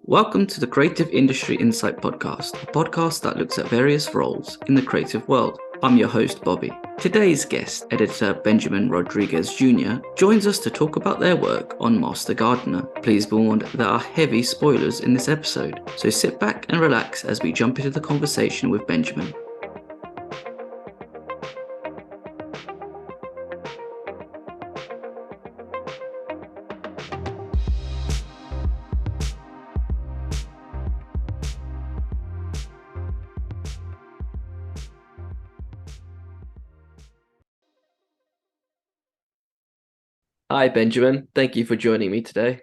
Welcome to the Creative Industry Insight podcast, a podcast that looks at various roles in the creative world. I'm your host, Bobby. Today's guest, editor Benjamin Rodriguez Jr., joins us to talk about their work on Master Gardener. Please be warned, there are heavy spoilers in this episode, so sit back and relax as we jump into the conversation with Benjamin. Hi, Benjamin. Thank you for joining me today.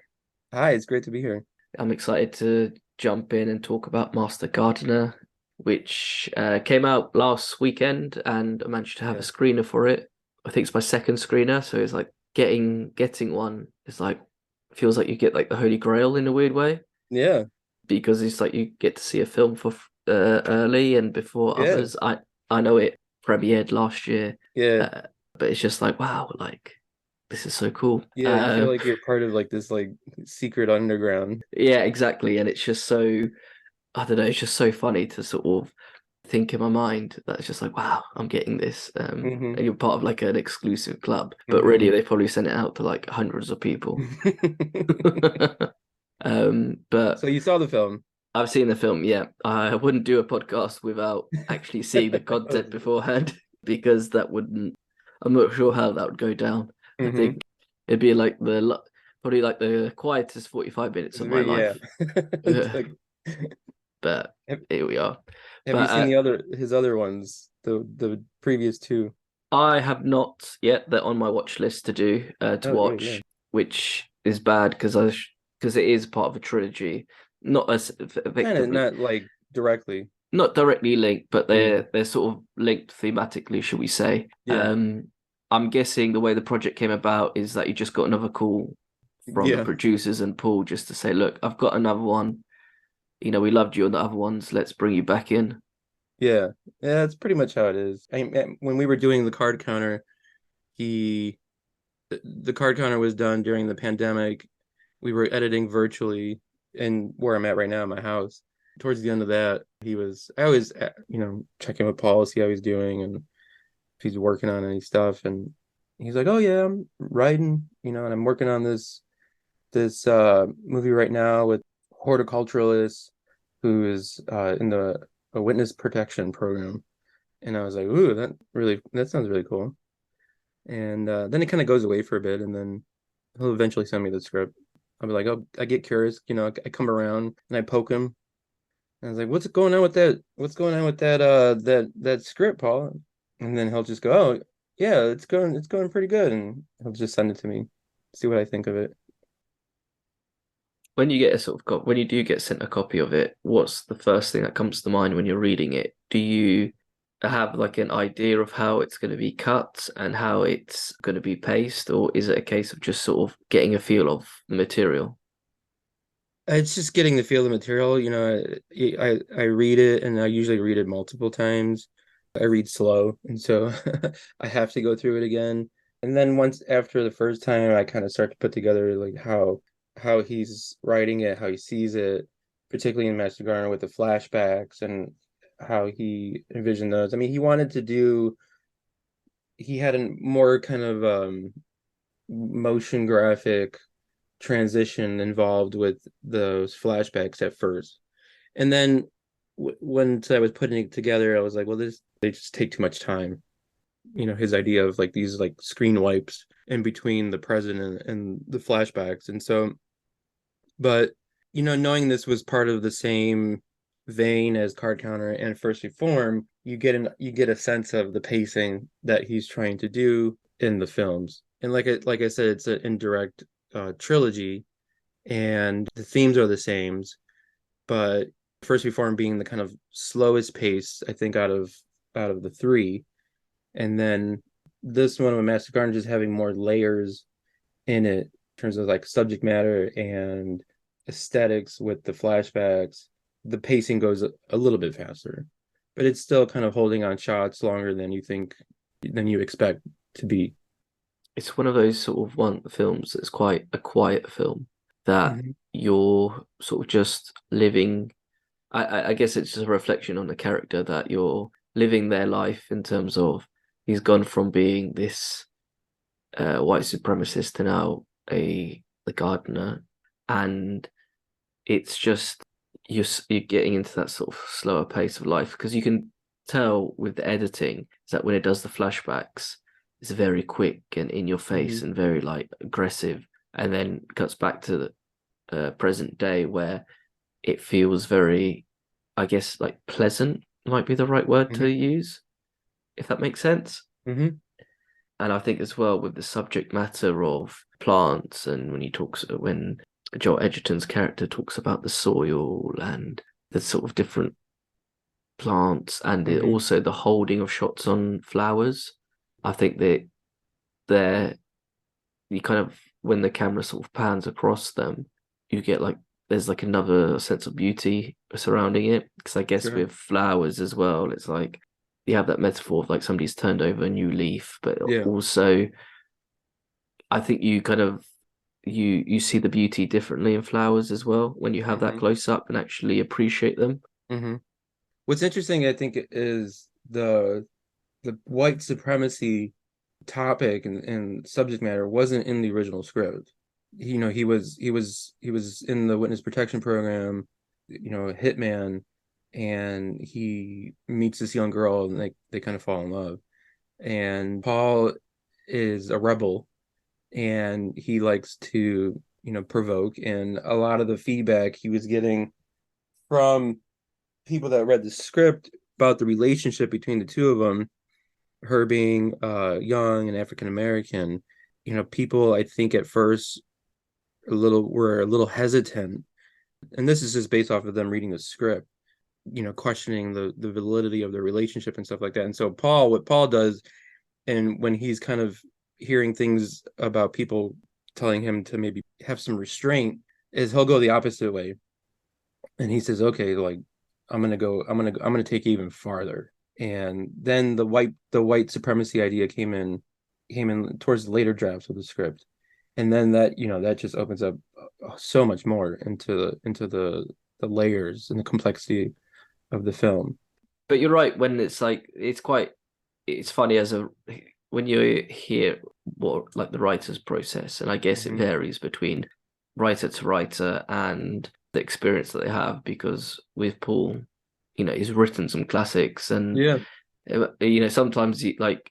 Hi, it's great to be here. I'm excited to jump in and talk about Master Gardener, which came out last weekend, and I managed to have a screener for it. I think it's my second screener, so it's like getting one is like feels like you get like the Holy Grail in a weird way. Yeah, Because it's like you get to see a film for early and before yeah, others. I know it premiered last year, yeah, but it's just like wow, like this is so cool. yeah. You feel like you're part of like this like secret underground. Yeah, exactly, and it's just so I don't know, it's just so funny to sort of think in my mind that it's just like, wow, I'm getting this. Hmm. And you're part of like an exclusive club. But really Hmm. they probably sent it out to like hundreds of people. But So you saw the film. I've seen the film, yeah. I wouldn't do a podcast without actually seeing the content beforehand because that wouldn't I'm not sure how that would go down. I Hmm. think it'd be like probably like the quietest 45 minutes of my Yeah. life. It's like, But have, here we are. have you But seen his other ones, the previous two? I have not yet. They're on my watch list to do to Oh, great, yeah. watch, which is bad because because it is part of a trilogy, not as Kind of effectively, not like directly. not directly linked, but Mm. they're sort of linked thematically, should we say? Yeah, I'm guessing the way the project came about is that you just got another call from the yeah, producers and Paul just to say, look, I've got another one. You know, we loved you on the other ones. Let's bring you back in. yeah. Yeah, that's pretty much how it is. When we were doing the card counter, he the card counter was done during the pandemic. We were editing virtually in where I'm at right now, my house. Towards the end of that, I always, check in with Paul, see how he's doing and if he's working on any stuff. And he's like, oh yeah, I'm writing, and I'm working on this movie right now with horticulturalist who is in the a witness protection program. And I was like, ooh, that sounds really cool. And then it kind of goes away for a bit, and then he'll eventually send me the script. I'll be like, oh, I get curious, I come around and I poke him. And I was like, what's going on with that? What's going on with that script, Paul? And then he'll just go, oh, yeah, it's going pretty good, and he'll just send it to me, see what I think of it. When you get a sort of when you do get sent a copy of it, what's the first thing that comes to mind when you're reading it? Do you have like an idea of how it's going to be cut and how it's going to be paced, or is it a case of just sort of getting a feel of the material? It's just getting the feel of the material. I read it, and I usually read it multiple times. I read slow, and so I have to go through it again. And then once after the first time, I kind of start to put together like how he's writing it, how he sees it, particularly in Master Gardener with the flashbacks and how he envisioned those. I mean, he had a more kind of motion graphic transition involved with those flashbacks at first. And then once I was putting it together, I was like, well, they just take too much time. His idea of like these like screen wipes in between the present and the flashbacks. And so, but knowing this was part of the same vein as Card Counter and First Reform, you get a sense of the pacing that he's trying to do in the films. And like I said, it's an indirect trilogy, and the themes are the same, but First Reform being the kind of slowest pace, I think, out of the three, and then this one with Master Garden just having more layers in it in terms of like subject matter and aesthetics with the flashbacks. The pacing goes a little bit faster, but it's still kind of holding on shots longer than you expect to be. It's one of those sort of one films that's quite a quiet film. that Mm-hmm. you're sort of just living. I guess it's just a reflection on the character that you're living their life in terms of he's gone from being this white supremacist to now the gardener, and it's just you're getting into that sort of slower pace of life because you can tell with the editing is that when it does the flashbacks, it's very quick and in your Mm-hmm. face and very like aggressive, and then cuts back to the present day where it feels very, I guess, like pleasant might be the right word to Mm-hmm. use, if that makes sense. Mm-hmm. And I think as well with the subject matter of plants, and when Joel Edgerton's character talks about the soil and the sort of different plants, and Mm-hmm. also the holding of shots on flowers, I think that they're you kind of when the camera sort of pans across them, you get like there's like another sense of beauty surrounding it. Because I guess Sure. with flowers as well, it's like you have that metaphor of like somebody's turned over a new leaf, but Yeah. also I think you kind of you see the beauty differently in flowers as well when you have that Mm-hmm. close up and actually appreciate them. Mm-hmm. What's interesting, I think, is the white supremacy topic and subject matter wasn't in the original script. He was in the witness protection program, a hitman, and he meets this young girl and they kind of fall in love. And Paul is a rebel and he likes to, provoke. And a lot of the feedback he was getting from people that read the script about the relationship between the two of them, her being young and African American, people I think at first were a little hesitant, and this is just based off of them reading the script, questioning the validity of the relationship and stuff like that. And so what Paul does, and when he's kind of hearing things about people telling him to maybe have some restraint, is he'll go the opposite way, and he says, "Okay, like I'm gonna take it even farther." And then the white supremacy idea came in towards the later drafts of the script, and then that just opens up so much more into the layers and the complexity of the film. But you're right when it's like it's funny as a when you hear what like the writer's process, and I guess it Mm-hmm. varies between writer to writer and the experience that they have because with Paul, he's written some classics and Yeah, sometimes like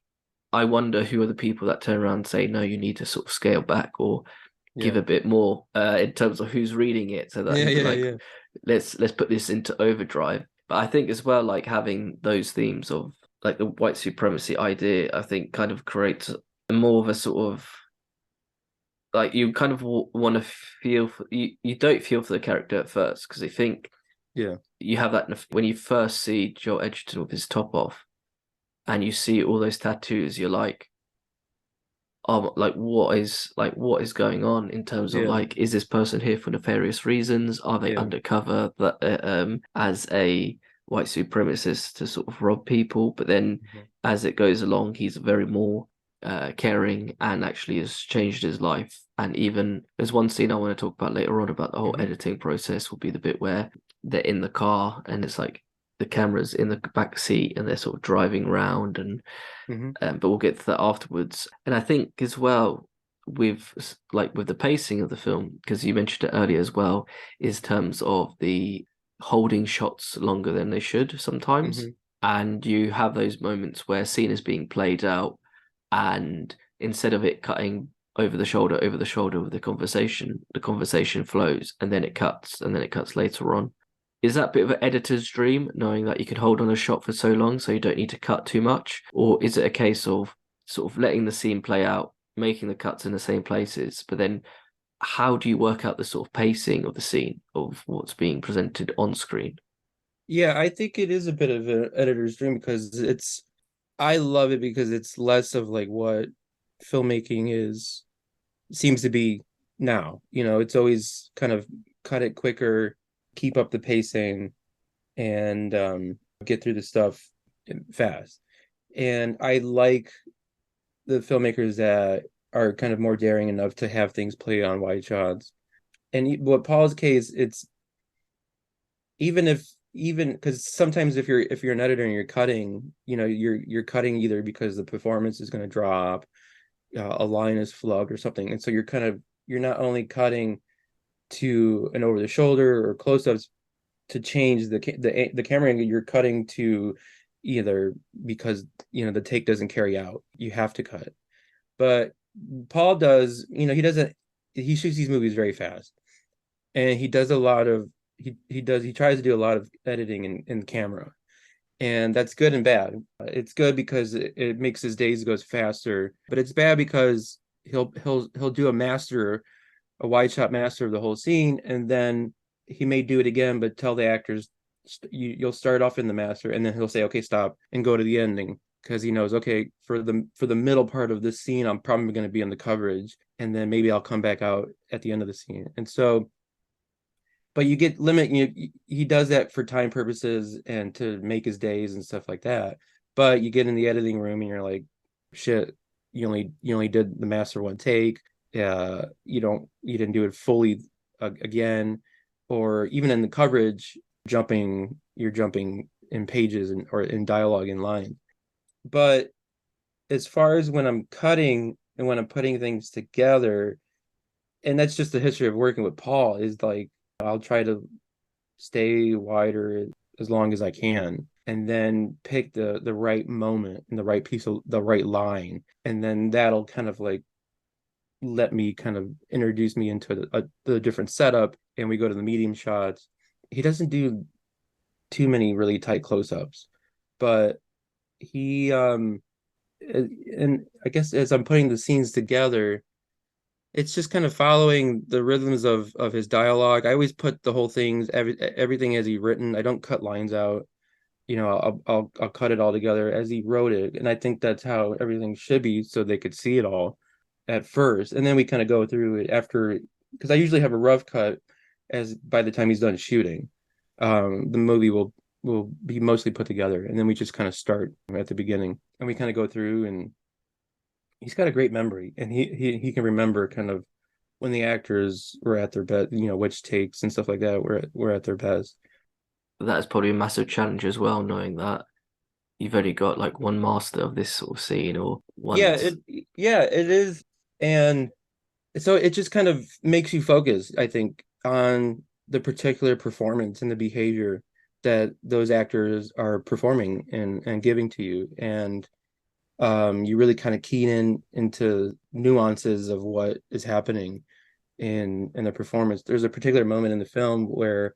I wonder who are the people that turn around and say no, you need to sort of scale back or give yeah, a bit more in terms of who's reading it so that yeah, he can yeah, like yeah, let's put this into overdrive. But I think as well like having those themes of like the white supremacy idea, I think kind of creates more of a sort of like you kind of want to feel for you don't feel for the character at first because I think yeah, you have that when you first see Joel Edgerton with his top off and you see all those tattoos, you're like, like what is going on in terms of yeah, like is this person here for nefarious reasons? Are they yeah. undercover that as a white supremacist to sort of rob people? But then Mhm. as it goes along, he's very more caring and actually has changed his life. And even there's one scene I want to talk about later on about the whole Mhm. editing process will be the bit where they're in the car and it's like the camera's in the back seat and they're sort of driving around and Mhm. but we'll get to that afterwards. And I think as well with the pacing of the film, because you mentioned it earlier as well, is terms of the holding shots longer than they should sometimes. Mhm. And you have those moments where scene is being played out, and instead of it cutting over the shoulder with the conversation flows, and then it cuts, and then it cuts later on. Is that a bit of an editor's dream, knowing that you can hold on a shot for so long so you don't need to cut too much? Or is it a case of sort of letting the scene play out, making the cuts in the same places, but then how do you work out the sort of pacing of the scene of what's being presented on screen? Yeah, I think it is a bit of an editor's dream because I love it because it's less of like what filmmaking is seems to be now. It's always kind of cut it quicker, keep up the pacing, and get through the stuff fast. And I like the filmmakers that are kind of more daring enough to have things play on wide shots. And what Paul's case, it's even because sometimes if you're an editor and you're cutting, you're cutting either because the performance is going to drop, a line is flubbed or something, and so you're not only cutting to an over the shoulder or close ups to change the camera angle, you're cutting to either because the take doesn't carry out, you have to cut. But Paul does, he shoots these movies very fast, and he does a lot of he tries to do a lot of editing in camera, and that's good and bad. It's good because it makes his days goes faster, but it's bad because he'll do a wide shot master of the whole scene, and then he may do it again, but tell the actors you'll start off in the master, and then he'll say, okay, stop, and go to the ending, because he knows, okay, for the middle part of this scene, I'm probably going to be in the coverage, and then maybe I'll come back out at the end of the scene. And so, but you get he does that for time purposes and to make his days and stuff like that. But you get in the editing room and you're like, shit, you only did the master one take. You didn't do it fully again. Or even in the coverage, you're jumping in pages or in dialogue in line. But as far as when I'm cutting and when I'm putting things together, and that's just the history of working with Paul, is like I'll try to stay wider as long as I can, and then pick the right moment and the right piece of the right line, and then that'll kind of like let me kind of introduce me into the different setup, and we go to the medium shots. He doesn't do too many really tight close-ups, but he and I guess as I'm putting the scenes together, it's just kind of following the rhythms of his dialogue. I always put the whole things, everything as he written. I don't cut lines out. I'll cut it all together as he wrote it, and I think that's how everything should be, so they could see it all at first, and then we kind of go through it after, because I usually have a rough cut as by the time he's done shooting. The movie will be mostly put together, and then we just kind of start at the beginning, and we kind of go through, and he's got a great memory, and he can remember kind of when the actors were at their best, which takes and stuff like that were at their best. That is probably a massive challenge as well, knowing that you've only got like one master of this sort of scene or Yeah, one. it is. And so it just kind of makes you focus, I think, on the particular performance and the behavior that those actors are performing and giving to you. And you really kind of keen into nuances of what is happening in the performance. There's a particular moment in the film where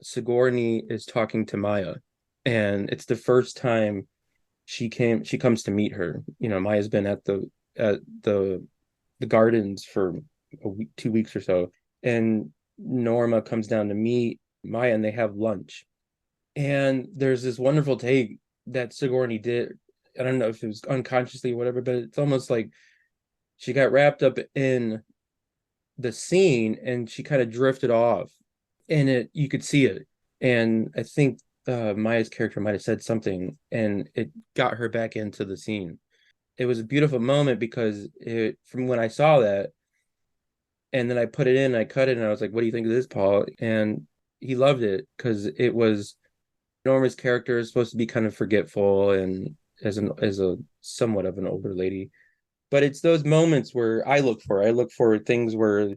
Sigourney is talking to Maya, and it's the first time she comes to meet her. Maya's been at the gardens for a week, 2 weeks or so, and Norma comes down to meet Maya, and they have lunch. And there's this wonderful take that Sigourney did. I don't know if it was unconsciously or whatever, but it's almost like she got wrapped up in the scene and she kind of drifted off, and you could see it. And I think Maya's character might have said something, and it got her back into the scene. It was a beautiful moment because from when I saw that, and then I put it in, I cut it, and I was like, "What do you think of this, Paul?" And he loved it because it was Norma's character is supposed to be kind of forgetful and as a somewhat of an older lady, but it's those moments where I look for things where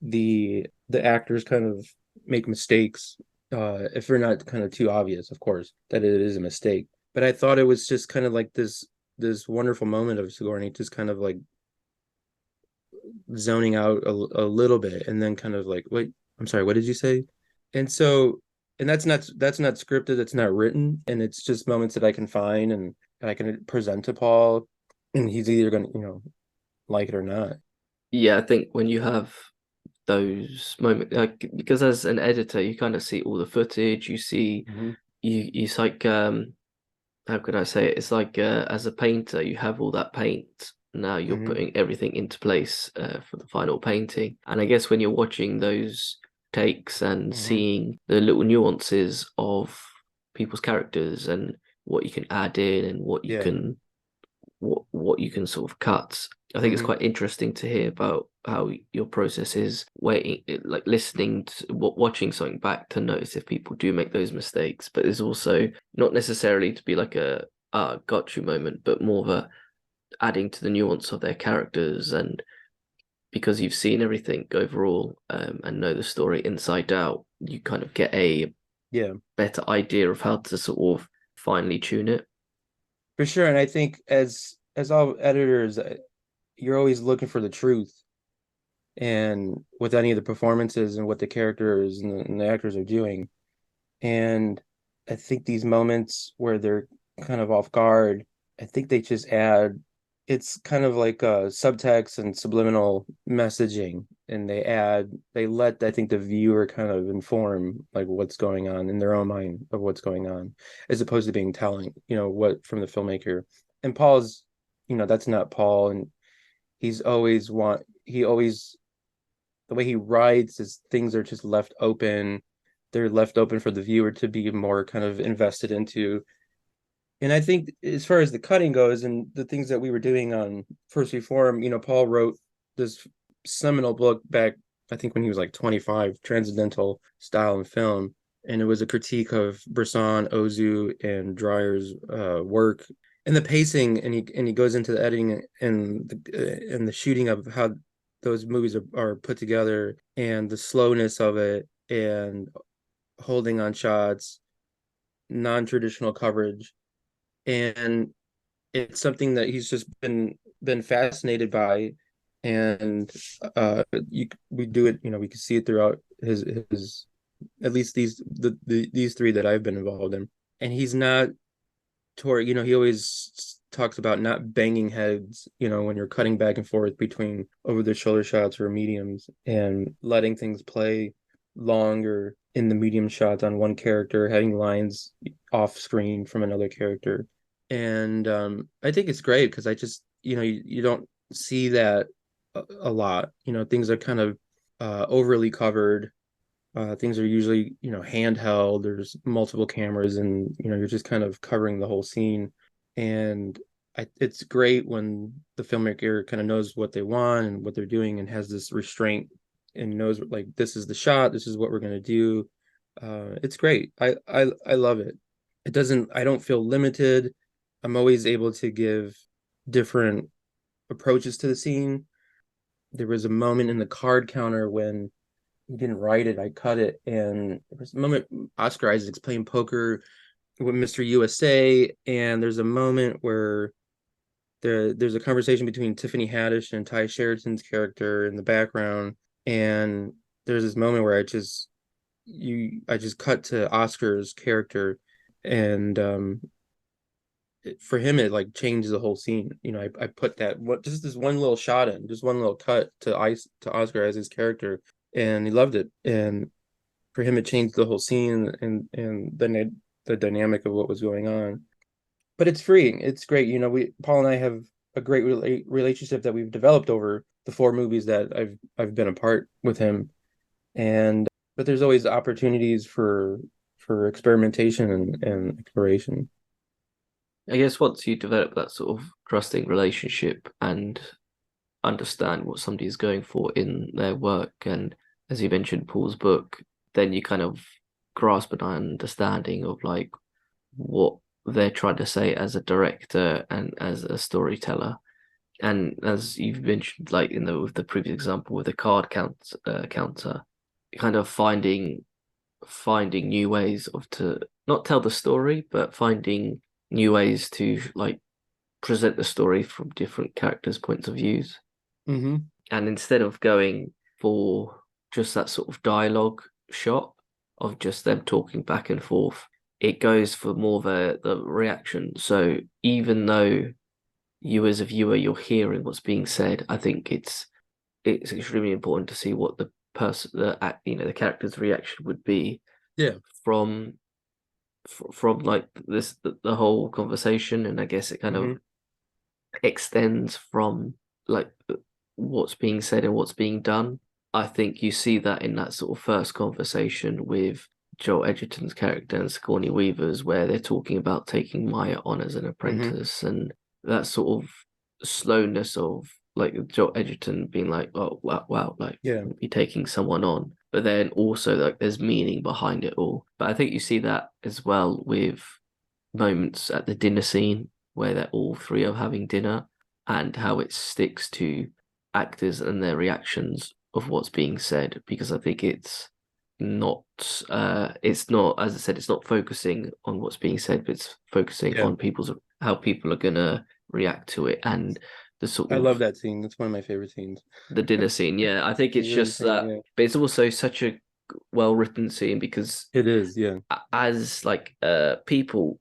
the actors kind of make mistakes, if they're not kind of too obvious, of course, that it is a mistake. But I thought it was just kind of like this wonderful moment of Sigourney just kind of like zoning out a little bit, and then kind of like, wait, I'm sorry, what did you say? And so, and that's not scripted, it's not written, and it's just moments that I can find and I can present to Paul, and he's either gonna like it or not. Yeah, I think when you have those moments, like, because as an editor, you kind of see all the footage. You see, Mhm. it's like how could I say it? It's like as a painter, you have all that paint. Now you're Mhm. putting everything into place for the final painting. And I guess when you're watching those takes and Mhm. seeing the little nuances of people's characters and what you can add in and Yeah. what you can sort of cut, I think it's quite interesting to hear about how your process is waiting, like listening to watching something back to notice if people do make those mistakes. But there's also not necessarily to be like a got you moment, but more of a adding to the nuance of their characters, and because you've seen everything overall and know the story inside out, you kind of get a better idea of how to sort of finely tune it. For sure. And I think as all editors, you're always looking for the truth, and with any of the performances and what the characters and the actors are doing. And I think these moments where they're kind of off guard, I think they just add, it's kind of like subtext and subliminal messaging, and they let, I think, the viewer kind of inform like what's going on in their own mind of what's going on, as opposed to being telling, what from the filmmaker. And Paul's, that's not Paul, and he always, the way he writes is things are just left open. They're left open for the viewer to be more kind of invested into. And I think as far as the cutting goes and the things that we were doing on First Reform, Paul wrote this seminal book back, I think when he was like 25, Transcendental Style and Film. And it was a critique of Bresson, Ozu, and Dreyer's work and the pacing. And he goes into the editing and the shooting of how those movies are put together, and the slowness of it, and holding on shots, non-traditional coverage. And it's something that he's just been fascinated by. And we do it, we can see it throughout his at least these three that I've been involved in. And he's not toward, he always talks about not banging heads, when you're cutting back and forth between over the shoulder shots or mediums, and letting things play longer in the medium shots on one character, having lines off screen from another character. And I think it's great because I just, you don't see that a lot. Things are kind of overly covered. Things are usually, handheld. There's multiple cameras, and you're just kind of covering the whole scene. And it's great when the filmmaker kind of knows what they want and what they're doing, and has this restraint, and knows like, this is the shot, this is what we're going to do. It's great. I love it. I don't feel limited. I'm always able to give different approaches to the scene. There was a moment in the card counter when he didn't write it, I cut it, and there was a moment Oscar Isaac's playing poker with Mr. USA, and there's a moment where there's a conversation between Tiffany Haddish and Ty Sheridan's character in the background, and there's this moment where I just cut to Oscar's character, and for him it like changed the whole scene. I put just this one little shot in, just one little cut to Oscar as his character, and he loved it. And for him it changed the whole scene, and then the dynamic of what was going on. But it's freeing. It's great. Paul and I have a great relationship that we've developed over the 4 movies that I've been a part with him. And but there's always opportunities for experimentation and exploration. I guess once you develop that sort of trusting relationship and understand what somebody is going for in their work, and as you mentioned, Paul's book, then you kind of grasp an understanding of like what they're trying to say as a director and as a storyteller. And as you've mentioned, like with the previous example with the card counter, kind of finding new ways to not tell the story, but finding new ways to like present the story from different characters' points of views. Mm-hmm. And instead of going for just that sort of dialogue shot of just them talking back and forth, it goes for more the reaction. So even though you as a viewer, you're hearing what's being said, I think it's extremely important to see what the person, the character's reaction would be. Yeah. From like this the whole conversation, and I guess it kind of extends from like what's being said and what's being done. I think you see that in that sort of first conversation with Joel Edgerton's character and Sigourney Weaver's, where they're talking about taking Maya on as an apprentice, and that sort of slowness of like Joel Edgerton being like, oh wow, like Yeah. you're taking someone on, but then also like there's meaning behind it all. But I think you see that as well with moments at the dinner scene where they're all three are having dinner, and how it sticks to actors and their reactions of what's being said, because I think not it's not, as I said, it's not focusing on what's being said, but it's focusing Yeah. on people's how people are gonna react to it, and the sort I love of that scene. That's one of my favorite scenes. the dinner scene. Yeah, I think It's it's really just funny. that, Yeah. but it's also such a well written scene because It is. Yeah. as like people,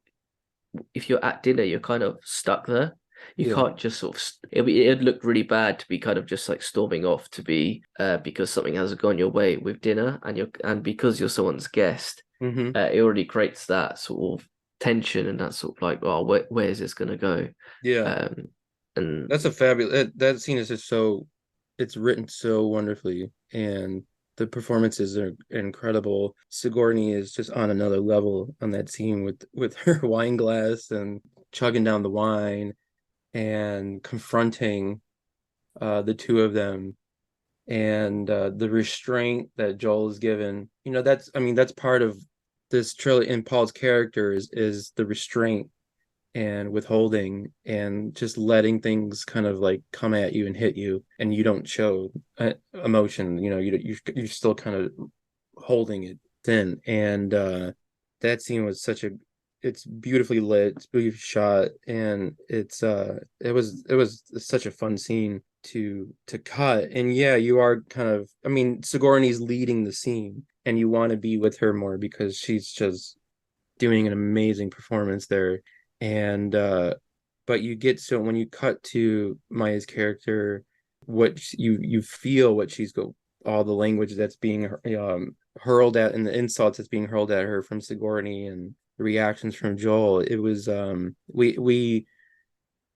if you're at dinner, you're kind of stuck there. You Yeah. can't just sort of it'd look really bad to be kind of just like storming off to be because something hasn't gone your way with dinner, and because you're someone's guest, Mm-hmm. it already creates that sort of tension and that sort of like, oh, where's this gonna go? Yeah. Um, and That's a fabulous that scene is just so it's written so wonderfully and the performances are incredible. Sigourney is just on another level on that scene with her wine glass and chugging down the wine and confronting the two of them and the restraint that Joel is given. You know, that's I mean that's part of this trilogy in Paul's character is the restraint and withholding and just letting things kind of like come at you and hit you and you don't show emotion, you know, you're still kind of holding it thin and that scene was such a it's beautifully lit, it's beautifully shot, and it was such a fun scene to cut. And yeah, you are kind of I mean Sigourney's leading the scene and you want to be with her more because she's just doing an amazing performance there. And but you get so when you cut to Maya's character, what you feel what she's go all the language that's being hurled at and the insults that's being hurled at her from Sigourney and the reactions from Joel. It was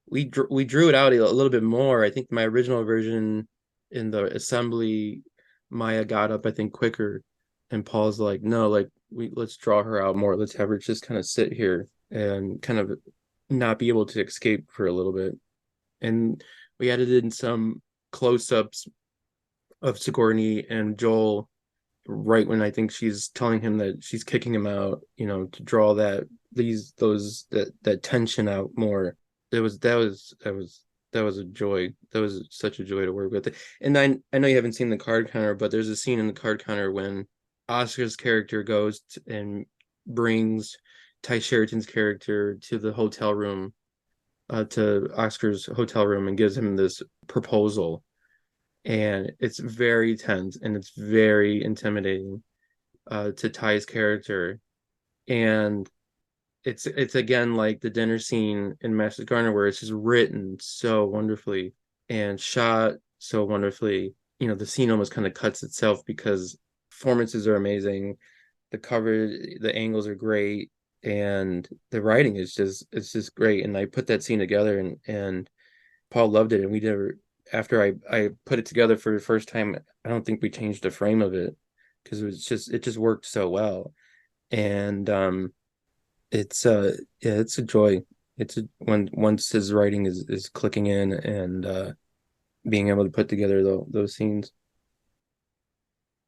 we drew it out a little bit more. I think my original version in the assembly, Maya got up I think quicker, and Paul's like, no, like let's draw her out more. Let's have her just kind of sit here and kind of not be able to escape for a little bit. And we added in some close-ups of Sigourney and Joel right when I think she's telling him that she's kicking him out, you know, to draw that tension out more. That was a joy. That was such a joy to work with. And I know you haven't seen the card counter, but there's a scene in the card counter when Oscar's character goes and brings Ty Sheridan's character to the hotel room, to Oscar's hotel room, and gives him this proposal. And it's very tense and it's very intimidating to Ty's character. And it's again like the dinner scene in Master Garner where it's just written so wonderfully and shot so wonderfully. You know, the scene almost kind of cuts itself because performances are amazing, the cover, the angles are great, and the writing is just it's just great. And I put that scene together and Paul loved it, and we never after I put it together for the first time, I don't think we changed the frame of it because it just worked so well. And it's yeah, it's a joy. It's a when once his writing is clicking in and being able to put together those scenes.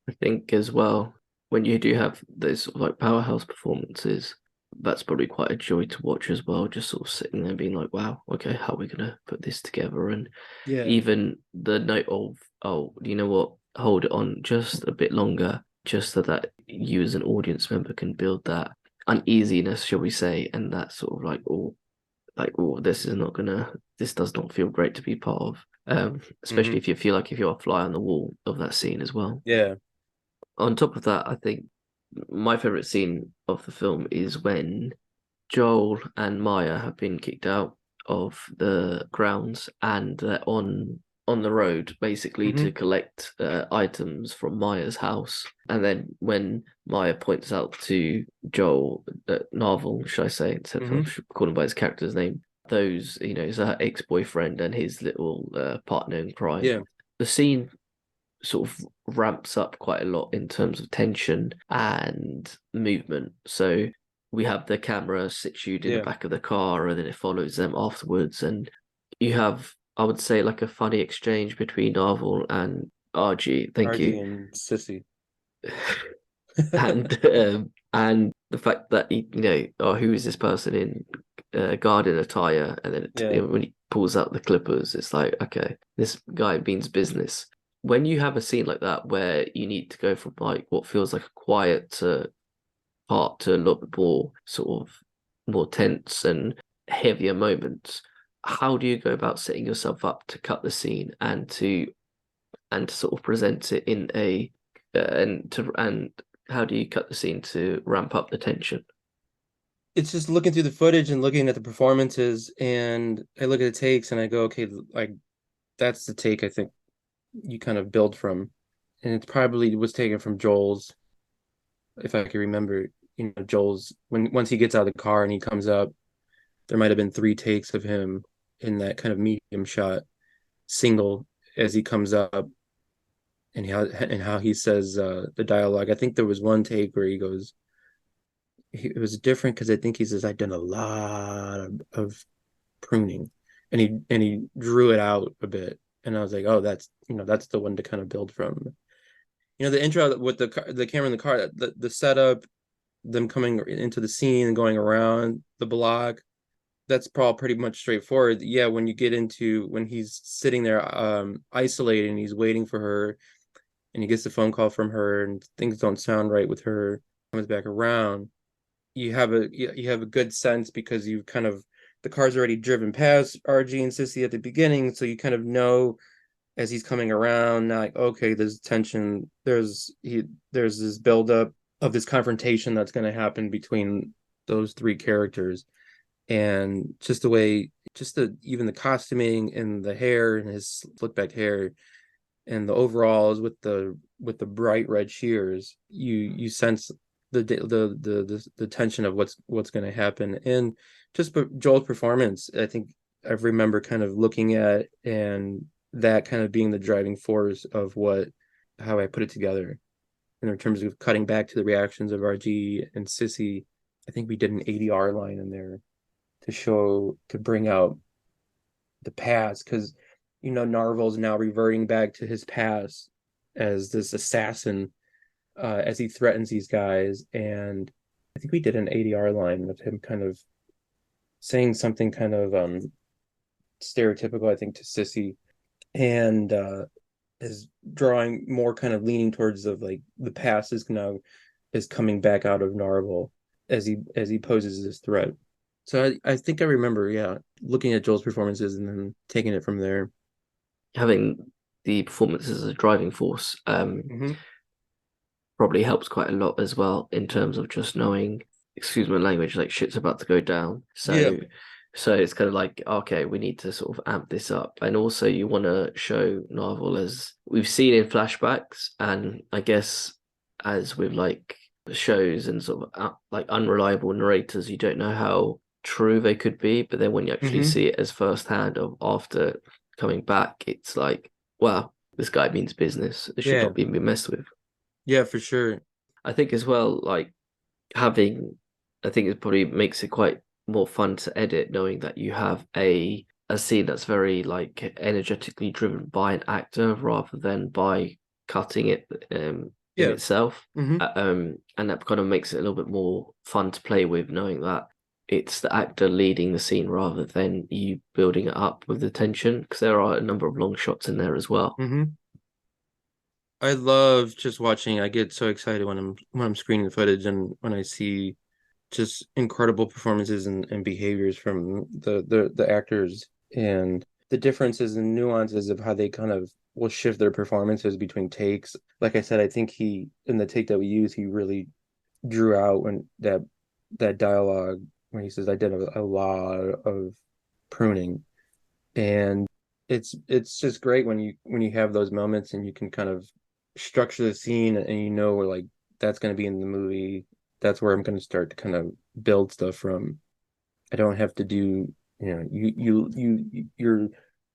I think as well, when you do have those sort of like powerhouse performances, that's probably quite a joy to watch as well. Just sort of sitting there being like, wow, okay, how are we gonna put this together? And Yeah. even the note of, oh, you know what, hold it on just a bit longer, just so that you as an audience member can build that uneasiness, shall we say, and that sort of like, oh, this does not feel great to be part of. Especially Hmm. if you feel like if you're a fly on the wall of that scene as well. Yeah. On top of that, I think my favorite scene of the film is when Joel and Maya have been kicked out of the grounds and they're on the road basically to Hmm. collect items from Maya's house. And then when Maya points out to Joel, Narvel, should I say, instead Hmm. of calling him by his character's name, those, is her ex-boyfriend and his little partner in crime. Yeah. The scene sort of ramps up quite a lot in terms of tension and movement. So we have the camera situated in the Yeah. back of the car and then it follows them afterwards. And you have, I would say like a funny exchange between Narvel and RG. Thank RG you. and Sissy. And the fact that oh, who is this person in garden attire, and then Yeah. when he pulls out the clippers, it's like, okay, this guy means business. When you have a scene like that where you need to go from like what feels like a quiet part to a lot more sort of more tense and heavier moments, how do you go about setting yourself up to cut the scene and to sort of present it in a and how do you cut the scene to ramp up the tension? It's just looking through the footage and looking at the performances, and I look at the takes and I go, okay, like that's the take I think you kind of build from. And it probably was taken from Joel's, if I can remember, Joel's when once he gets out of the car and he comes up, there might have been 3 takes of him in that kind of medium shot single as he comes up, and how he says the dialogue. I think there was one take where he goes, it was different because I think he says, I've done a lot of pruning, and he drew it out a bit, and I was like, oh, that's the one to kind of build from. The intro with the camera in the car, the setup, them coming into the scene and going around the block, that's probably pretty much straightforward. Yeah, when you get into when he's sitting there isolated and he's waiting for her, and he gets the phone call from her and things don't sound right with her, comes back around, you have a good sense because you kind of the car's already driven past RG and Sissy at the beginning, so you kind of know as he's coming around, now, like, okay, there's tension, there's this buildup of this confrontation that's going to happen between those 3 characters. And just the way, even the costuming and the hair and his slick back hair and the overalls with the bright red shears, you sense the tension of what's going to happen. And just Joel's performance, I think I remember kind of looking at, and that kind of being the driving force of how I put it together. And in terms of cutting back to the reactions of RG and Sissy, I think we did an ADR line in there to bring out the past, because Narvel's now reverting back to his past as this assassin, as he threatens these guys. And I think we did an ADR line with him kind of saying something kind of stereotypical, I think, to Sissy, and is drawing more kind of leaning towards of like the past is coming back out of Narvel as he poses this threat. So I think I remember, yeah, looking at Joel's performances and then taking it from there. Having the performances as a driving force Mm-hmm. probably helps quite a lot as well in terms of just knowing, excuse my language, like shit's about to go down. Yeah. So it's kind of like, okay, we need to sort of amp this up. And also you want to show Narvel as we've seen in flashbacks, and I guess as with like shows and sort of like unreliable narrators, you don't know how true they could be, but then when you actually Mm-hmm. see it as firsthand of after coming back, it's like, wow, this guy means business. It should Yeah. not be messed with. Yeah, for sure. I think as well, like having, I think it probably makes it quite more fun to edit, knowing that you have a scene that's very like energetically driven by an actor rather than by cutting it in Yeah. itself. Mm-hmm. And that kind of makes it a little bit more fun to play with, knowing that it's the actor leading the scene rather than you building it up with the tension, because there are a number of long shots in there as well. Mm-hmm. I love just watching. I get so excited when I'm screening the footage and when I see just incredible performances and behaviors from the actors, and the differences and nuances of how they kind of will shift their performances between takes. Like I said, I think he in the take that we use, he really drew out when that dialogue when he says, I did a lot of pruning. And it's just great when you have those moments and you can kind of structure the scene, and where like that's going to be in the movie. That's where I'm going to start to kind of build stuff from. I don't have to do, you're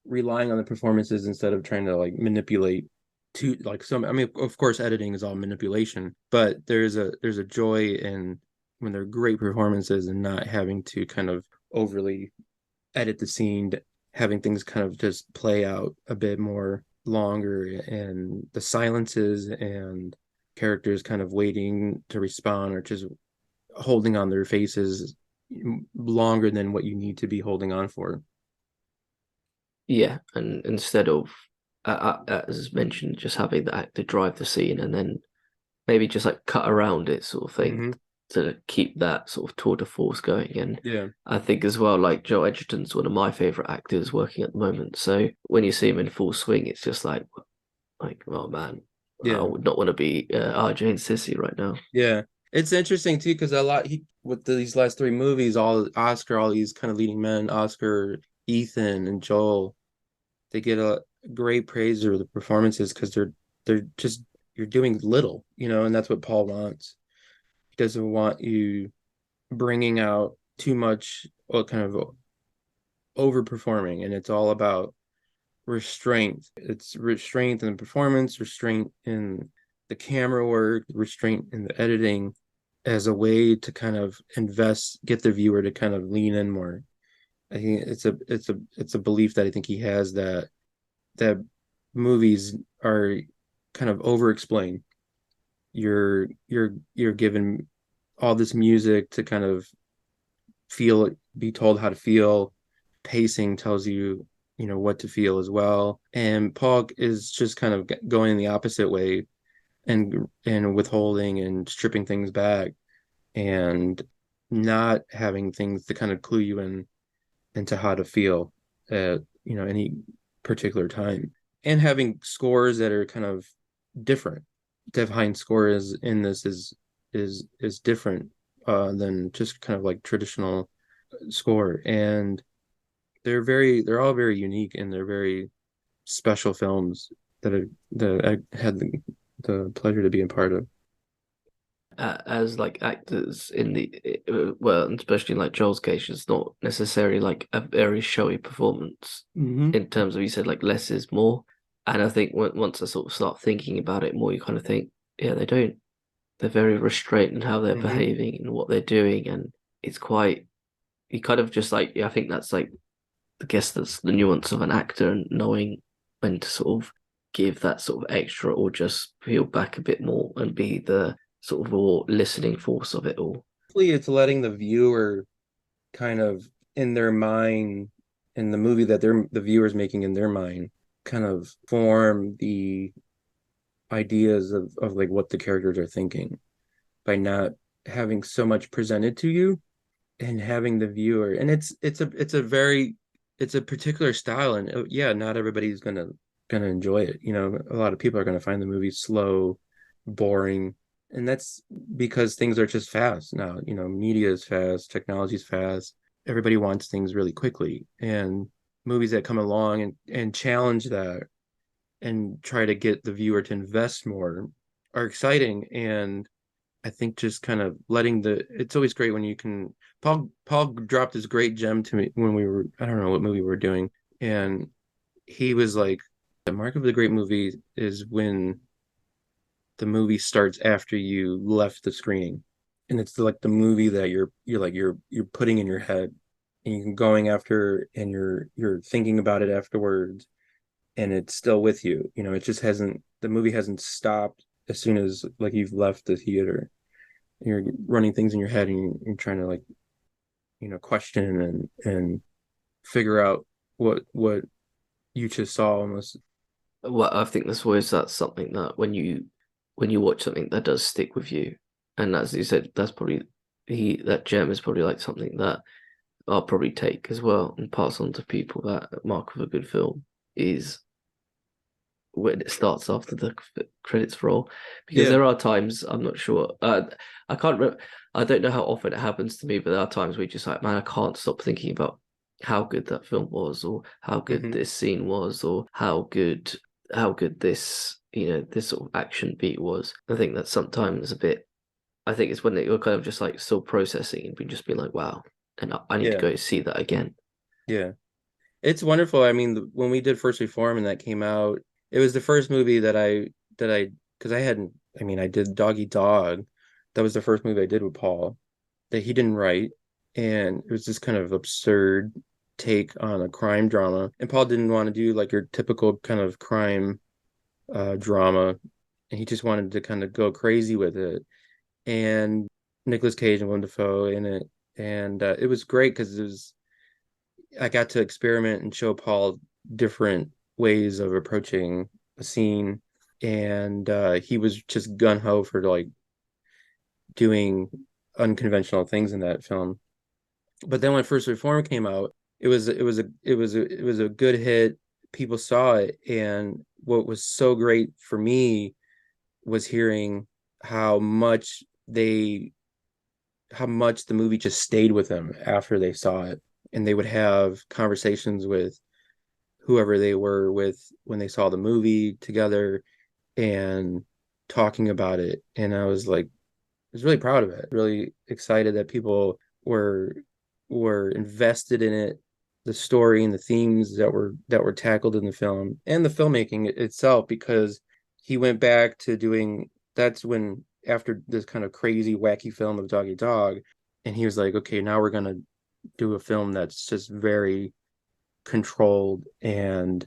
relying on the performances instead of trying to like manipulate to like some. I mean, of course editing is all manipulation, but there's a joy in when they're great performances and not having to kind of overly edit the scene having things kind of just play out a bit more longer, and the silences and characters kind of waiting to respond or just holding on their faces longer than what you need to be holding on for. Yeah, and instead of as mentioned, just having the actor drive the scene and then maybe just like cut around it sort of thing Mm-hmm. to keep that sort of tour de force going. And Yeah. I think as well, like Joe Edgerton's one of my favorite actors working at the moment. So when you see him in full swing, it's just like oh man, I Yeah. would not want to be RJ and Sissy right now. Yeah. It's interesting too, because a lot he with these last three movies, all Oscar, all these kind of leading men, Oscar, Ethan, and Joel, they get a great praise for the performances because they're just you're doing little, and that's what Paul wants. He doesn't want you bringing out too much or kind of overperforming, and it's all about restraint. It's restraint in the performance, restraint in the camera work, restraint in the editing, as a way to kind of get the viewer to kind of lean in more. I think it's a belief that I think he has, that movies are kind of over explained. You're given all this music to kind of be told how to feel. Pacing tells you, what to feel as well. And Paul is just kind of going the opposite way, and withholding and stripping things back, and not having things to kind of clue you into how to feel at any particular time, and having scores that are kind of different. Dev Hines score in this is different than just kind of like traditional score, and they're all very unique, and they're very special films that I had the pleasure to be a part of. As like actors in the well, and especially in like Joel's case, it's not necessarily like a very showy performance Mm-hmm. in terms of you said like less is more. And I think once I sort of start thinking about it more, you kind of think, yeah, they don't. They're very restrained in how they're Mm-hmm. behaving and what they're doing, and it's quite. You kind of just like, yeah, I think that's like, I guess that's the nuance of an actor and knowing when to sort of give that sort of extra or just peel back a bit more and be the sort of more listening force of it all. Hopefully, it's letting the viewer kind of in their mind, in the movie that the viewer's making in their mind, kind of form the ideas of like what the characters are thinking, by not having so much presented to you, and having the viewer. And it's a particular style, and yeah, not everybody's gonna enjoy it. A lot of people are gonna find the movie slow, boring, and that's because things are just fast now. Media is fast, technology is fast. Everybody wants things really quickly, and movies that come along and challenge that and try to get the viewer to invest more are exciting. And I think just kind of it's always great when you can. Paul dropped this great gem to me when I don't know what movie we were doing, and he was like, the mark of the great movie is when the movie starts after you left the screening, and it's like the movie that you're putting in your head, and you're going after, and you're thinking about it afterwards, and it's still with you. It just hasn't the movie hasn't stopped as soon as like you've left the theater. You're running things in your head, and you're trying to like question and figure out what you just saw almost. Well, I think that's something that when you watch something that does stick with you, and as you said, that's probably that gem is probably like something that I'll probably take as well and pass on to people. That mark of a good film is when it starts after the credits roll, because Yeah. there are times I'm not sure. I can't. I don't know how often it happens to me, but there are times where you're just like, man, I can't stop thinking about how good that film was, or how good Hmm. this scene was, or how good this this sort of action beat was. I think that's sometimes a bit. I think it's when you're kind of just like still processing and just being like, wow, and I need to Yeah. go see that again. Yeah. It's wonderful. I mean, when we did First Reform and that came out, it was the first movie that I because I hadn't. I mean, I did Dog Eat Dog. That was the first movie I did with Paul that he didn't write, and it was just kind of absurd. take on a crime drama. And Paul didn't want to do like your typical kind of crime drama, and he just wanted to kind of go crazy with it. And Nicolas Cage and Willem Dafoe in it, and it was great because I got to experiment and show Paul different ways of approaching a scene, and he was just gun ho for like doing unconventional things in that film. But then when First Reform came out, it was a good hit. People saw it, and what was so great for me was hearing how much they how much the movie just stayed with them after they saw it, and they would have conversations with whoever they were with when they saw the movie together and talking about it. And I was really proud of it, really excited that people were invested in it, the story and the themes that were tackled in the film and the filmmaking itself, because he went back to doing that's when after this kind of crazy wacky film of Doggy Dog, and he was like, okay, now we're gonna do a film that's just very controlled and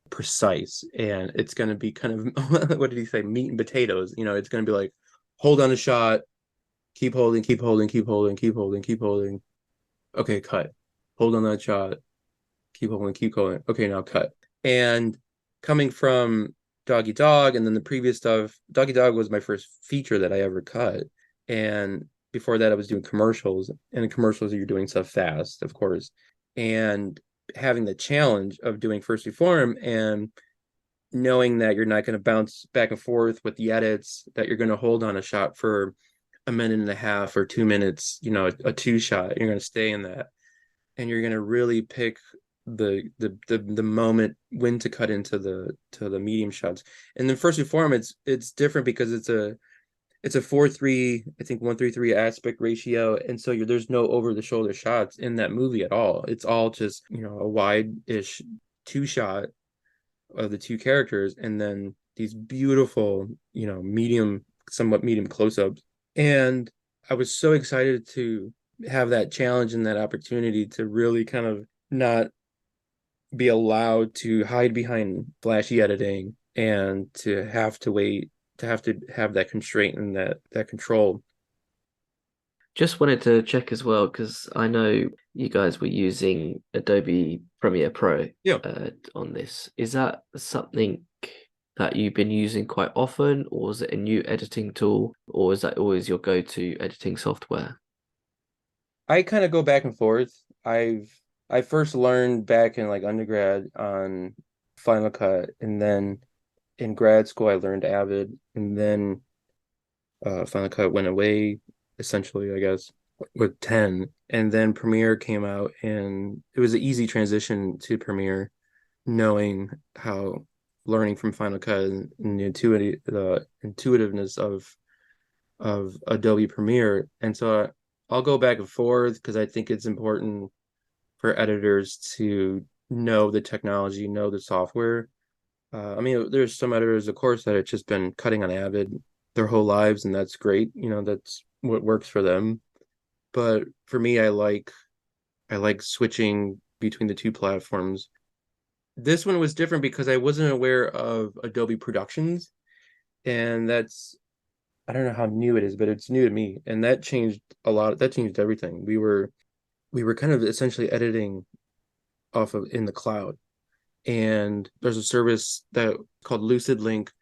precise, and it's going to be kind of what did he say, meat and potatoes. It's going to be like, hold on a shot, keep holding, keep holding, keep holding, keep holding, keep holding, okay, cut, hold on that shot, keep holding, keep holding, okay, now cut. And coming from Doggy Dog and then the previous stuff, Doggy Dog was my first feature that I ever cut, and before that I was doing commercials, and in commercials you're doing stuff fast, of course. And having the challenge of doing First Reform and knowing that you're not going to bounce back and forth with the edits, that you're going to hold on a shot for a minute and a half or 2 minutes, a two shot, you're going to stay in that, and you're going to really pick the moment when to cut into the medium shots. And then First Reform, it's different because it's a 4:3, I think 1:3 aspect ratio, and so there's no over the shoulder shots in that movie at all. It's all just a wide-ish two shot of the two characters, and then these beautiful somewhat medium close-ups. And I was so excited to have that challenge and that opportunity to really kind of not be allowed to hide behind flashy editing and to have to wait, to have that constraint and that control. Just wanted to check as well, because I know you guys were using Adobe Premiere Pro Yeah. on this. Is that something that you've been using quite often, or is it a new editing tool, or is that always your go-to editing software? I kind of go back and forth. I first learned back in like undergrad on Final Cut, and then in grad school I learned Avid, and then Final Cut went away essentially, I guess, with 10, and then Premiere came out, and it was an easy transition to Premiere, knowing how learning from Final Cut and the intuitiveness of Adobe Premiere. And so I'll go back and forth because I think it's important for editors to know the technology, know the software. I mean, there's some editors, of course, that have just been cutting on Avid their whole lives, and that's great. That's what works for them. But for me, I like switching between the two platforms. This one was different because I wasn't aware of Adobe Productions, and I don't know how new it is, but it's new to me, and that changed a lot. That changed everything. We were kind of essentially editing off of in the cloud, and there's a service that called Lucid Link,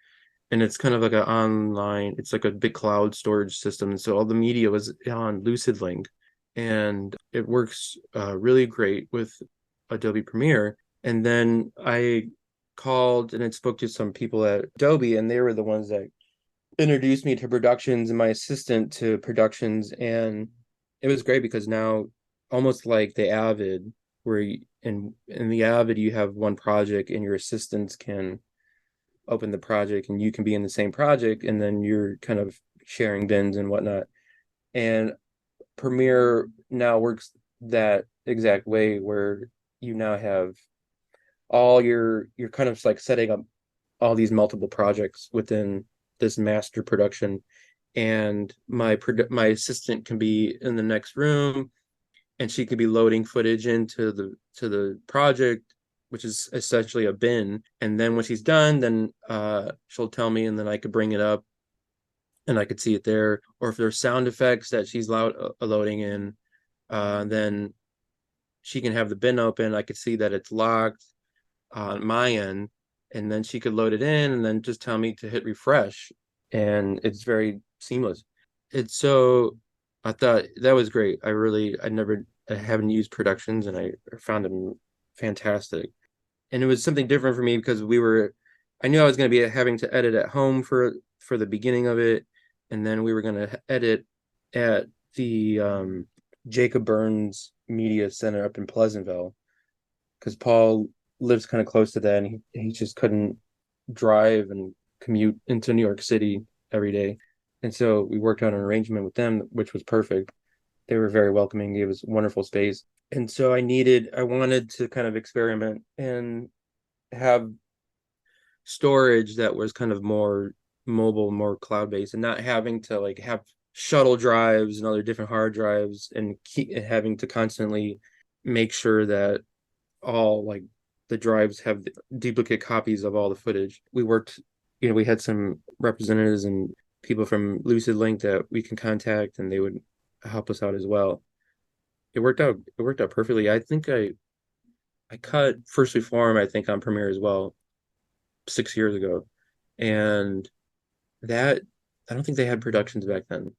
and it's kind of like it's like a big cloud storage system, and so all the media was on Lucid Link, and it works really great with Adobe Premiere. And then I called and I spoke to some people at Adobe, and they were the ones that introduced me to Productions and my assistant to Productions. And it was great because now, almost like the Avid, where in the Avid you have one project and your assistants can open the project and you can be in the same project, and then you're kind of sharing bins and whatnot. And Premiere now works that exact way, where you now have all you're kind of like setting up all these multiple projects within this master production, and my assistant can be in the next room, and she could be loading footage into the project, which is essentially a bin. And then when she's done, then she'll tell me, and then I could bring it up and I could see it there. Or if there's sound effects that she's loading in, then she can have the bin open. I could see that it's locked on my end, and then she could load it in and then just tell me to hit refresh. And it's very seamless. It's so, I thought that was great. I haven't used productions, and I found them fantastic. And it was something different for me because I knew I was going to be having to edit at home for the beginning of it. And then we were going to edit at the Jacob Burns Media Center up in Pleasantville, because Paul lives kind of close to that, and he just couldn't drive and commute into New York City every day. And so we worked out an arrangement with them, which was perfect. They were very welcoming, gave us wonderful space. And so I wanted to kind of experiment and have storage that was kind of more mobile, more cloud-based, and not having to like have shuttle drives and other different hard drives and keep having to constantly make sure that all like the drives have duplicate copies of all the footage. We had some representatives and people from Lucid Link that we can contact, and they would help us out as well. It worked out perfectly. I think I cut First Reform, I think, on Premiere as well 6 years ago. And that, I don't think they had productions back then,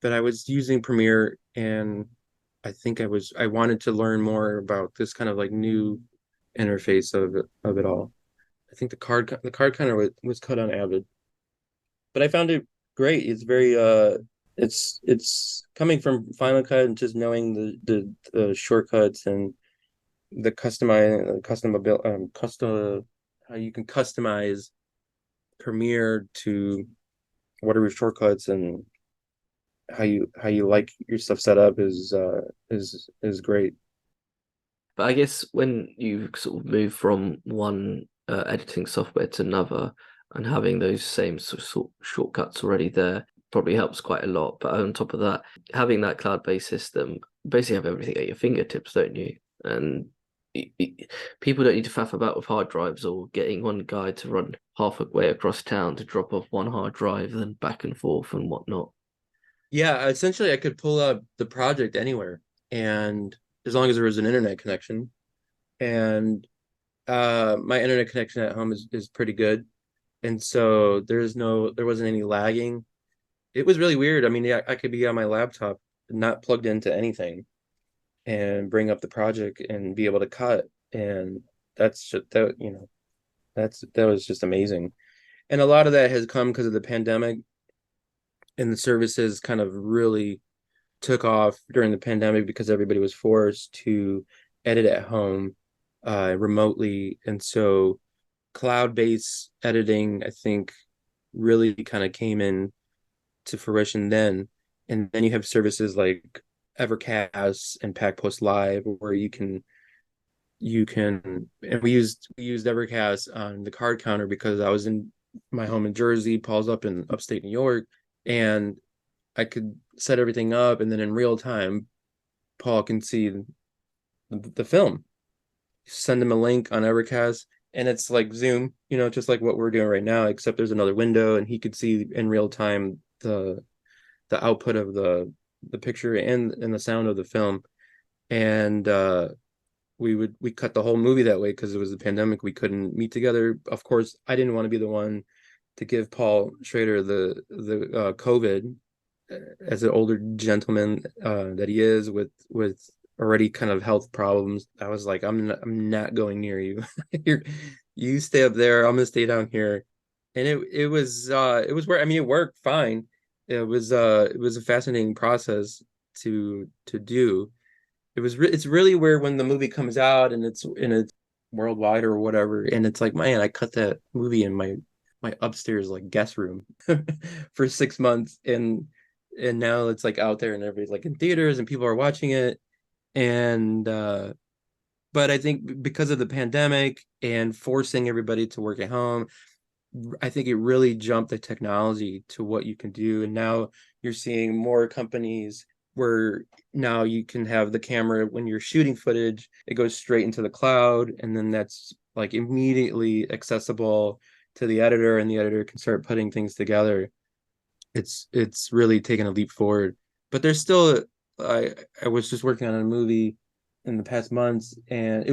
but I was using Premiere, and I wanted to learn more about this kind of like new interface of it all. I think the card kind of was cut on Avid, but I found it great. It's very it's coming from Final Cut and just knowing the shortcuts and the custom how you can customize Premiere to whatever shortcuts, and how you like your stuff set up is great. But I guess when you sort of move from one editing software to another and having those same sort of shortcuts already there probably helps quite a lot. But on top of that, having that cloud-based system, basically have everything at your fingertips, don't you? And people don't need to faff about with hard drives or getting one guy to run halfway across town to drop off one hard drive, then back and forth and whatnot. Yeah, essentially I could pull up the project anywhere, and as long as there was an internet connection. And my internet connection at home is pretty good. And so there wasn't any lagging. It was really weird. I mean, yeah, I could be on my laptop, not plugged into anything, and bring up the project and be able to cut. And that's just that was just amazing. And a lot of that has come because of the pandemic, and the services kind of really took off during the pandemic because everybody was forced to edit at home remotely. And so cloud-based editing, I think, really kind of came in to fruition then. And then you have services like Evercast and Pack Post Live, where and we used Evercast on the card counter because I was in my home in Jersey, Paul's up in upstate New York, and I could set everything up, and then in real time Paul can see the film. Send him a link on Evercast, and it's like Zoom, just like what we're doing right now, except there's another window, and he could see in real time the output of the picture and the sound of the film. And we cut the whole movie that way because it was the pandemic. We couldn't meet together. Of course, I didn't want to be the one to give Paul Schrader the COVID, as an older gentleman that he is with already kind of health problems. I was like, I'm not going near you. You stay up there. I'm gonna stay down here. And it was where, I mean, it worked fine. It was a fascinating process to do. It's really where when the movie comes out and it's worldwide or whatever, and it's like, man, I cut that movie in my upstairs like guest room for 6 months, and now it's like out there and everybody's like in theaters and people are watching it. And but I think because of the pandemic and forcing everybody to work at home, I think it really jumped the technology to what you can do. And now you're seeing more companies where now you can have the camera, when you're shooting footage, it goes straight into the cloud, and then that's like immediately accessible to the editor, and the editor can start putting things together. It's really taken a leap forward. But there's still, I was just working on a movie in the past months, and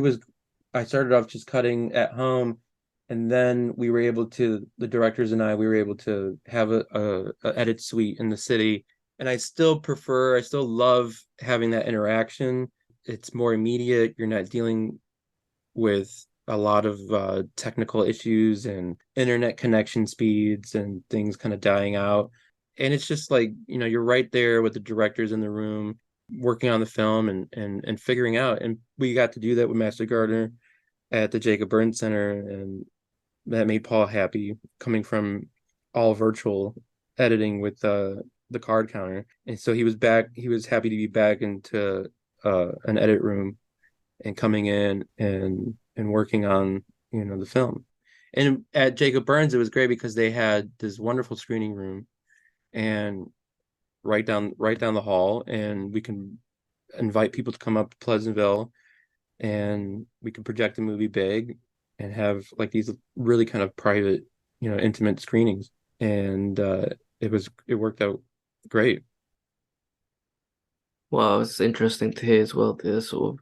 I started off just cutting at home, and then the directors and we were able to have a edit suite in the city. And I still love having that interaction. It's more immediate. You're not dealing with a lot of technical issues and internet connection speeds and things kind of dying out. And it's just like, you're right there with the directors in the room working on the film and figuring out. And we got to do that with Master Gardener at the Jacob Burns Center, and that made Paul happy, coming from all virtual editing with the card counter. And so he was happy to be back into an edit room and coming in and working on the film. And at Jacob Burns, it was great because they had this wonderful screening room and right down the hall, and we can invite people to come up to Pleasantville, and we can project the movie big and have like these really kind of private, intimate screenings. And it worked out great. Well, it's interesting to hear as well the sort of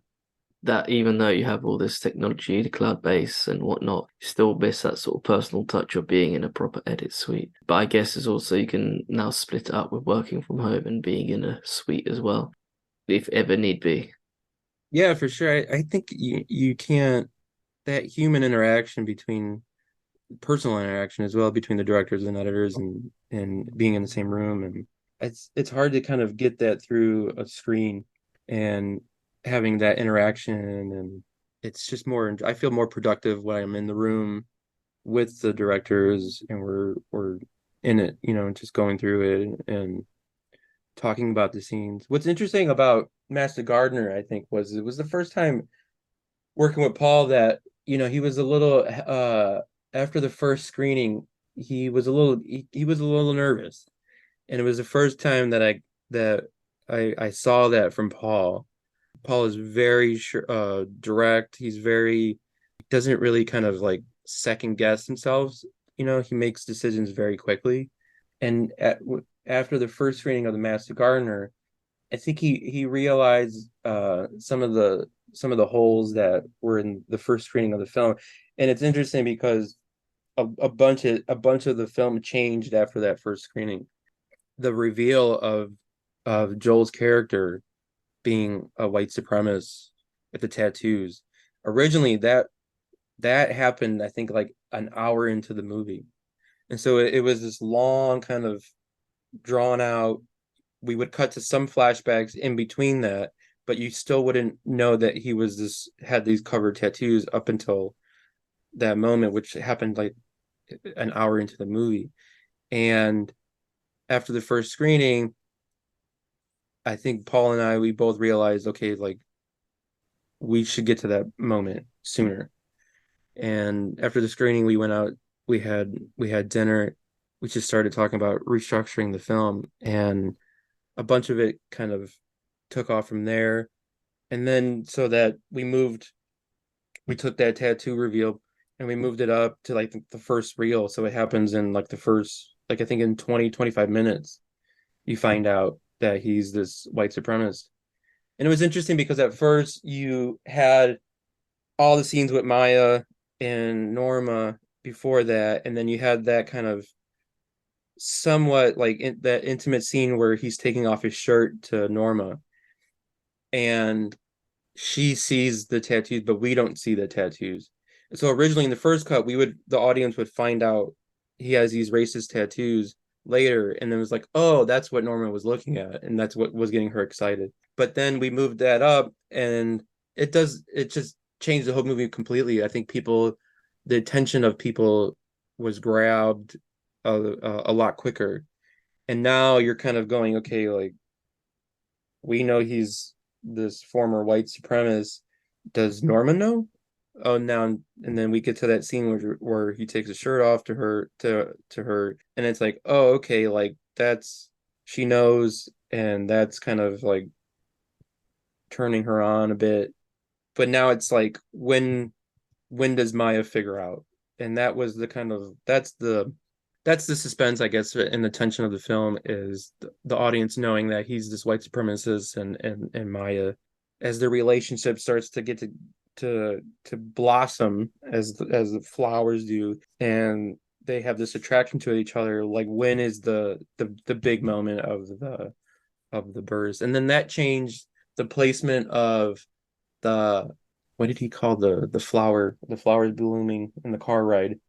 that even though you have all this technology, the cloud base and whatnot, you still miss that sort of personal touch of being in a proper edit suite. But I guess it's also you can now split it up with working from home and being in a suite as well, if ever need be. Yeah, for sure. I think you can't, that human interaction between personal interaction as well between the directors and editors and being in the same room, and it's hard to kind of get that through a screen and having that interaction. And it's just more, I feel more productive when I'm in the room with the directors and we're in it, just going through it and talking about the scenes. What's interesting about Master Gardener, I think, was it was the first time working with Paul that, he was a little after the first screening, he was a little nervous. And it was the first time that I saw that from Paul. Paul is very direct. He's very doesn't really kind of like second guess himself. He makes decisions very quickly. And after the first screening of The Master Gardener, I think he realized some of the holes that were in the first screening of the film. And it's interesting because a bunch of the film changed after that first screening. The reveal of Joel's character being a white supremacist with the tattoos. Originally that happened, I think, like an hour into the movie. And so it was this long kind of drawn out. We would cut to some flashbacks in between that, but you still wouldn't know that he had these covered tattoos up until that moment, which happened like an hour into the movie. And after the first screening, I think Paul and we both realized, okay, like we should get to that moment sooner. And after the screening, we went out, we had dinner, we just started talking about restructuring the film, and a bunch of it kind of took off from there. And then so that we took that tattoo reveal and we moved it up to like the first reel. So it happens in like the first, like I think in 20-25 minutes, you find out that he's this white supremacist. And it was interesting because at first you had all the scenes with Maya and Norma before that, and then you had that kind of somewhat like that intimate scene where he's taking off his shirt to Norma, and she sees the tattoos, but we don't see the tattoos. So originally in the first cut, the audience would find out he has these racist tattoos later, and it was like, oh, that's what Norma was looking at, and that's what was getting her excited. But then we moved that up, and it just changed the whole movie completely. I think the attention of people was grabbed a lot quicker, and now you're kind of going, okay, like we know he's this former white supremacist. Does Norma know? Oh, now and then we get to that scene where he takes his shirt off to her, and it's like, oh, okay, like she knows, and that's kind of like turning her on a bit. But now it's like, when does Maya figure out? And that was the kind of that's the suspense, I guess, and the tension of the film, is the audience knowing that he's this white supremacist, and Maya, as the relationship starts to get to blossom, as the flowers do, and they have this attraction to each other. Like, when is the big moment of the burst? And then that changed the placement of the, what did he call the flowers blooming in the car ride.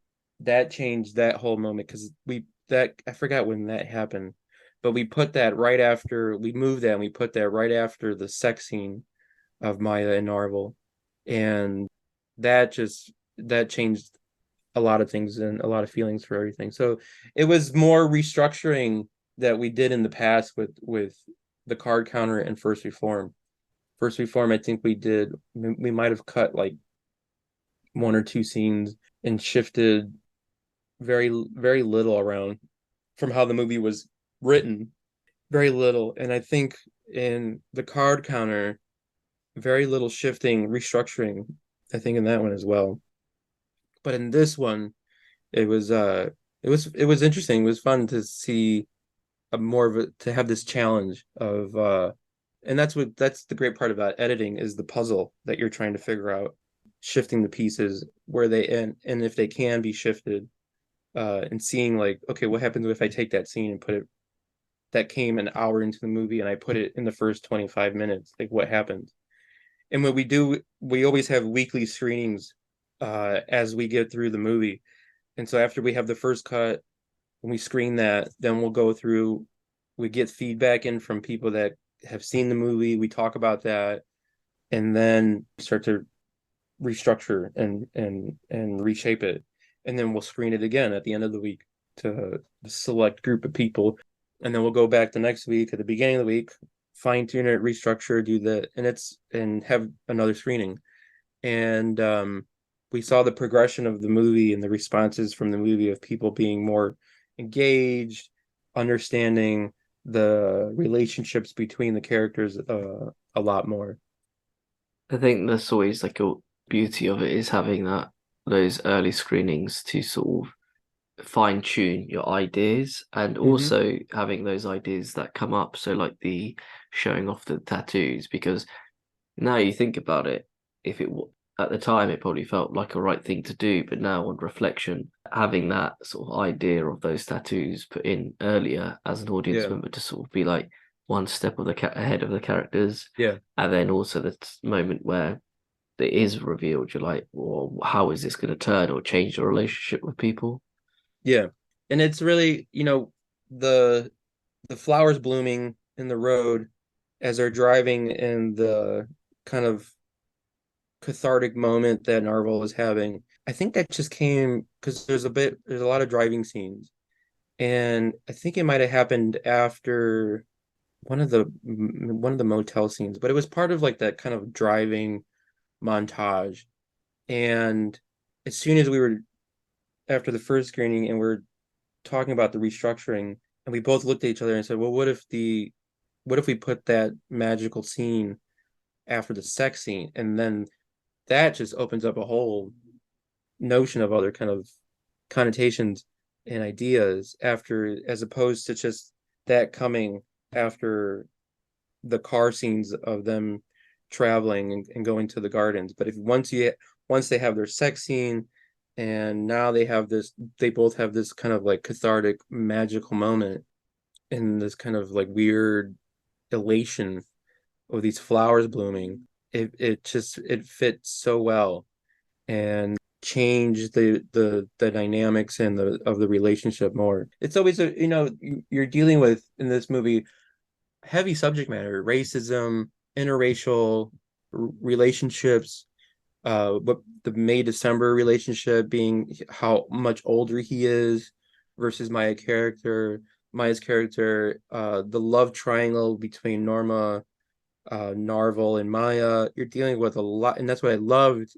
That changed that whole moment, because I forgot when that happened, but we put that right after, we moved that and we put that right after the sex scene of Maya and Narvel. And that changed a lot of things and a lot of feelings for everything. So it was more restructuring that we did in the past with the card counter and First Reform. First Reform, I think we might have cut like one or two scenes and shifted very, very little around from how the movie was written. Very little. And I think in the card counter, very little shifting, restructuring, I think, in that one as well. But in this one, it was it was interesting. It was fun to see a more of a to have this challenge of and that's the great part about editing, is the puzzle that you're trying to figure out, shifting the pieces where they and if they can be shifted, and seeing, like, okay, what happens if I take that scene and put it, that came an hour into the movie, and I put it in the first 25 minutes, like, what happens? And what we do, we always have weekly screenings as we get through the movie. And so after we have the first cut, when we screen that, then we'll go through, we get feedback in from people that have seen the movie, we talk about that, and then start to restructure and reshape it. And then we'll screen it again at the end of the week to a select group of people. And then we'll go back the next week at the beginning of the week, fine tune it, restructure, do the and have another screening. And we saw the progression of the movie and the responses from the movie, of people being more engaged, understanding the relationships between the characters a lot more. I think that's always like a beauty of it, is having those early screenings to sort of fine tune your ideas, and Mm-hmm. also having those ideas that come up. So like the showing off the tattoos, because now you think about it, if at the time it probably felt like a right thing to do, but now on reflection, having that sort of idea of those tattoos put in earlier as an audience Yeah. member to sort of be like one step of ahead of the characters, Yeah. and then also the moment where it is revealed, you're like, well, how is this going to turn or change your relationship with people? Yeah. And it's really, the flowers blooming in the road as they're driving, and the kind of cathartic moment that Narvel is having. I think that just came because there's a lot of driving scenes. And I think it might have happened after one of the motel scenes, but it was part of like that kind of driving montage. And as soon as we were after the first screening and we're talking about the restructuring, and we both looked at each other and said, well, what if we put that magical scene after the sex scene? And then that just opens up a whole notion of other kind of connotations and ideas, after, as opposed to just that coming after the car scenes of them traveling and going to the gardens. But if once they have their sex scene, and now they both have this kind of like cathartic magical moment, and this kind of like weird elation of these flowers blooming, it fits so well, and change the dynamics and the of the relationship more. It's always you're dealing with, in this movie, heavy subject matter: racism, interracial relationships, but the May December relationship being how much older he is versus Maya's character, the love triangle between Norma, Narvel, and Maya. You're dealing with a lot, and that's what I loved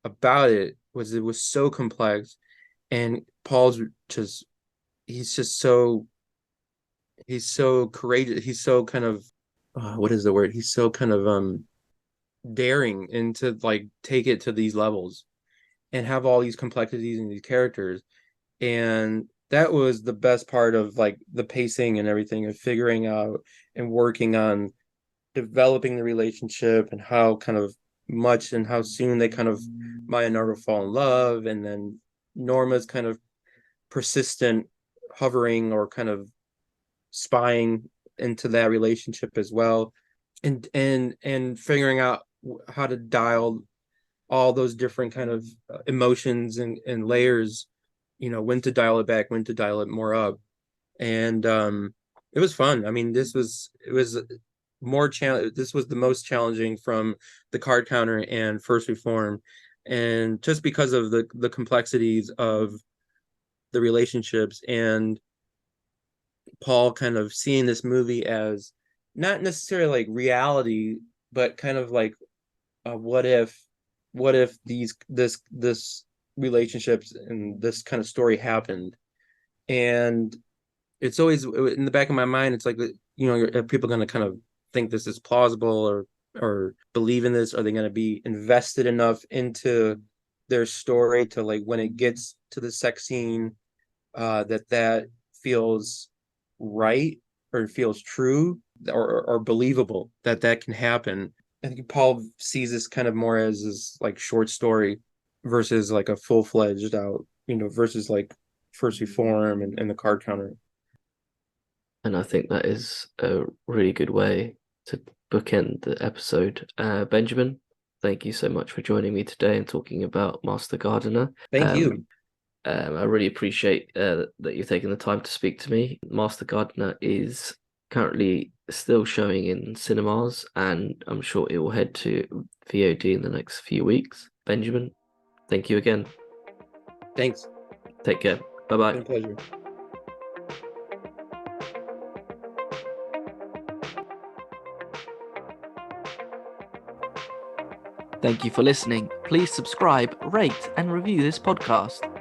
about it, was it was so complex. And Paul's just he's just so he's so courageous. He's so kind of what is the word? He's so kind of daring and to like take it to these levels and have all these complexities in these characters. And that was the best part of like the pacing and everything, of figuring out and working on developing the relationship and how kind of much and how soon they kind of Maya and Norma fall in love, and then Norma's kind of persistent hovering or kind of spying into that relationship as well, and figuring out how to dial all those different kind of emotions and layers, when to dial it back, when to dial it more up. And it was fun. I mean, it was more challenge this was the most challenging from the card counter and First Reform, and just because of the complexities of the relationships, and Paul kind of seeing this movie as not necessarily like reality, but kind of like what if this relationships and this kind of story happened. And it's always in the back of my mind, it's like, are people going to kind of think this is plausible, or believe in this? Are they going to be invested enough into their story to, like, when it gets to the sex scene, that feels right or feels true, or believable that can happen? I think Paul sees this kind of more as this like short story versus like a full-fledged out, versus like First Reform and the card counter. And I think that is a really good way to bookend the episode. Benjamin, thank you so much for joining me today and talking about Master Gardener. Thank you. I really appreciate that you're taking the time to speak to me. Master Gardener is currently still showing in cinemas, and I'm sure it will head to VOD in the next few weeks. Benjamin, thank you again. Thanks. Take care. Bye-bye. It's been a pleasure. Thank you for listening. Please subscribe, rate, and review this podcast.